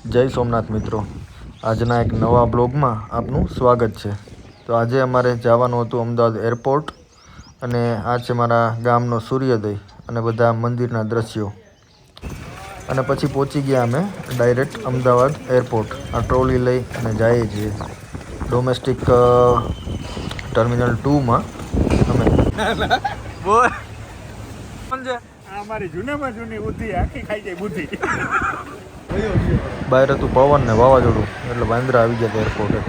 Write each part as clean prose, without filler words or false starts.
જય સોમનાથ મિત્રો, આજના એક નવા બ્લોગમાં આપનું સ્વાગત છે. તો આજે અમારે જવાનું હતું અમદાવાદ એરપોર્ટ, અને આ છે મારા ગામનો સૂર્યોદય અને બધા મંદિરના દ્રશ્યો. અને પછી પહોંચી ગયા અમે ડાયરેક્ટ અમદાવાદ એરપોર્ટ. આ ટ્રોલી લઈ અને જઈએ છીએ ડોમેસ્ટિક ટર્મિનલ 2માં. અમે અમારી જૂનામાં જૂની બુદ્ધિ આખી ખાઈ જાય બુદ્ધિ. બહાર હતું પવન ને વાવાઝોડું, એટલે વાંદરા આવી ગયા એરપોર્ટે.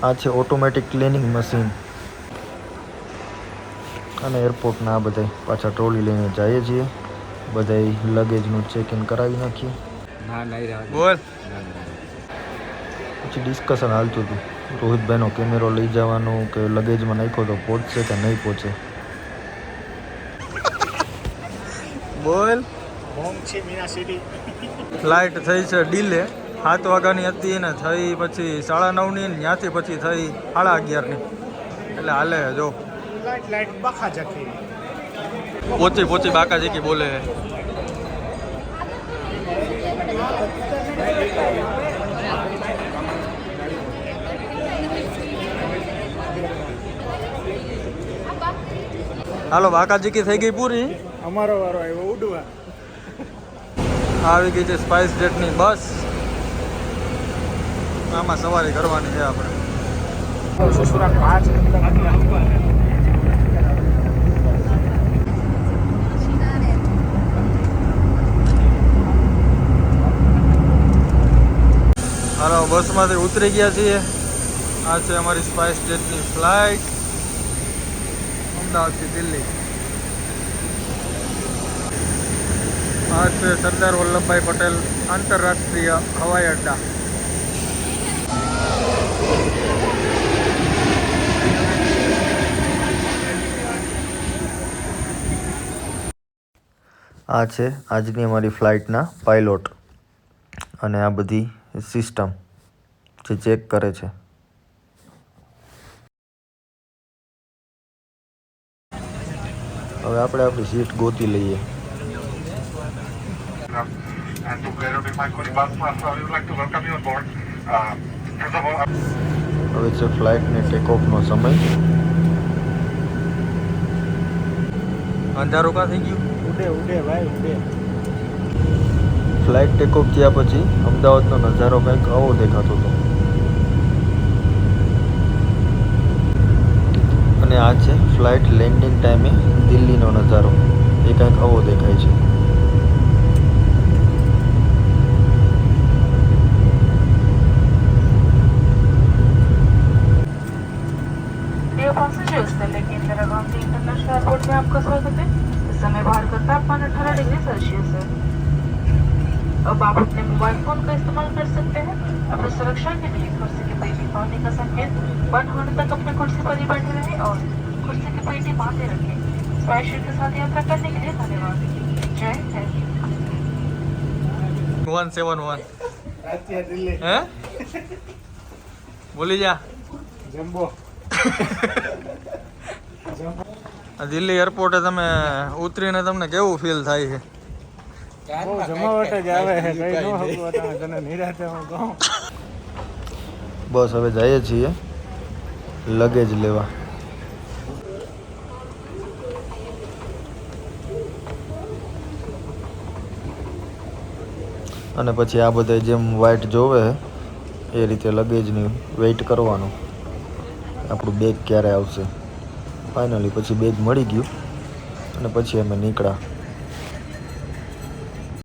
આ છે ઓટોમેટિક ક્લિનિંગ મશીન. અને એરપોર્ટના આ બધા પાછા ટ્રોલી લઈને જઈએ છીએ. બધા લગેજનું ચેક ઇન કરાવી નાખીએ. બોલ. પછી ડિસ્કશન હાલતું હતું રોહિતભાઈનો કેમેરો લઈ જવાનું કે લગેજમાં નાખ્યો તો પહોંચશે કે નહીં પહોંચે. બોલ. ફ્લાઇટ થઈ છે ડીલે. 7 વાગ્યાની હતી ને થઈ પછી 9:30ની, ત્યાંથી પછી થઈ 11:30ની. એટલે હાલે જો લાઈટ બખા જકી. પોચી બાકા જેકી બોલે. હાલો બાકા જેકી થઈ ગઈ પૂરી. અમારો વારો આવ્યો ઉડવા. આવી ગઈ છે સ્પાઇસ જેટની બસ. આમાં સવારી કરવાની છે આપણે. હાલો બસમાંથી ઉતરી ગયા છીએ. આ છે અમારી સ્પાઇસ જેટની ફ્લાઇટ અમદાવાદથી દિલ્હી. આ છે સરદાર વલ્લભભાઈ પટેલ આંતરરાષ્ટ્રીય હવાઈ અડ્ડા. આ છે આજની અમારી ફ્લાઇટના પાયલોટ, અને આ બધી સિસ્ટમ જે ચેક કરે છે. હવે આપણે આપણી સીટ ગોતી લઈએ. હવે છે ફ્લાઇટને ટેક ઓફનો સમય. અંધારું કાં થઈ ગયું? ઉડે ભાઈ ઉડે. ફ્લાઇટ ટેક ઓફ થયા પછી અમદાવાદનો નજારો કંઈક આવો દેખાતો હતો. અને આ છે ફ્લાઇટ લેન્ડિંગ ટાઈમે દિલ્હીનો નજારો. એ કંઈક આવો દેખાય છે. Dear passengers, Delhi Indira Gandhi international airport में आपका स्वागत है। इस समय बाहर का तापमान 18 डिग्री सेल्सियस है। अब आप अपने मोबाइल फोन का इस्तेमाल कर सकते हैं। अपनी सुरक्षा के लिए कुर्सी की पेटी बांधने का संकेत बंद होने तक अपनी कुर्सी पर ही बैठे रहें और कुर्सी की पेटी बांधे रखें। स्पाइसजेट के साथ यात्रा करने के लिए धन्यवाद। जय हिंद। 171 અત્યારે દિલ્હી હે બોલી જા. જમ્બો. દિલ્હી એરપોર્ટે તમે ઉતરીને તમને કેવું ફીલ થાય છે? બહુ જમાવટ જ આવે છે. કઈ ન હકું તને નિરાતે હું કહું. બસ હવે જઈએ છીએ લગેજ લેવા. અને પછી આ બધા જેમ વાઇટ જોવે એ રીતે લગેજની વેઇટ કરવાનું, આપણું બેગ ક્યારે આવશે. ફાઇનલી પછી બેગ મળી ગયું અને પછી અમે નીકળ્યા.